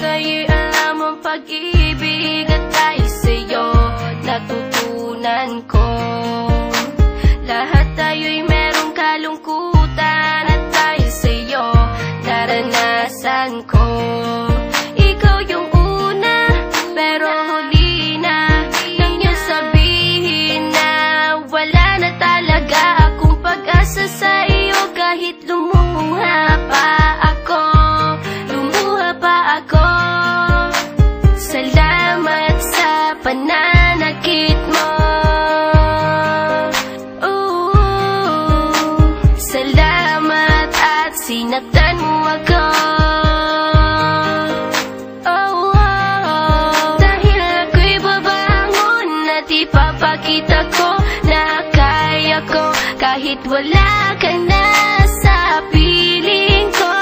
ika'y alam ang pag-ibig at dahil sa'yo natutunan ko. Lahat tayo'y merong kalungkutan at dahil sa'yo naranasan ko. Ikaw yung una pero huli na nang iyong sabihin na wala na talaga akong pag-asa sa iyo. Kahit lumuha pa ako, salamat sa pananakit mo. Salamat at sinaktan mo ako. Dahil ako'y babangon at ipapakita ko na kaya ko kahit wala ka na sa piling ko.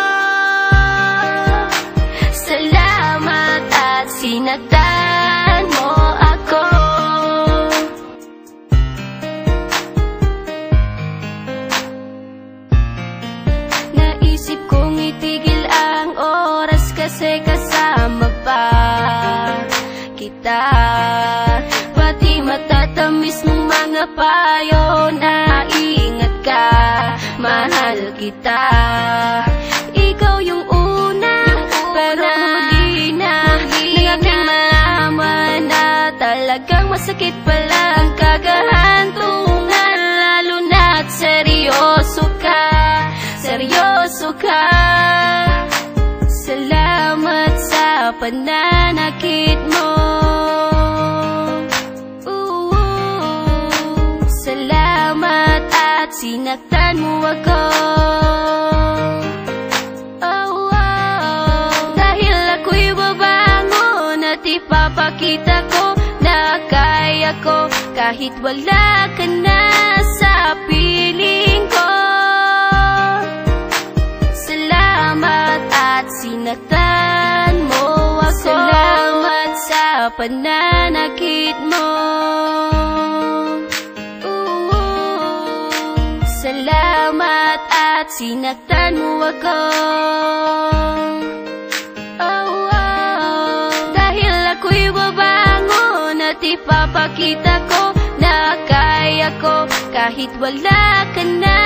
Salamat at sinaktan mo ako. Naisip kong itigil ang oras kasi kasama pa kita. Pati matatamis mong mga payo na ingat ka, mahal kita. Ikaw yung una pero huli na ng aking malaman na talagang masakit pala ang kagahantungan. Lalo na't seryoso ka, seryoso ka. Salamat sa pananakit mo. Salamat at sinaktan mo ako. Dahil ako'y babangon at ipapakita ko na kaya ko kahit wala ka na sa piling ko. Salamat at sinaktan mo ako. Salamat sa pananakit mo. Salamat at sinaktan mo ako. Dahil ako'y babangon at ipapakita ko na kaya ko kahit wala ka na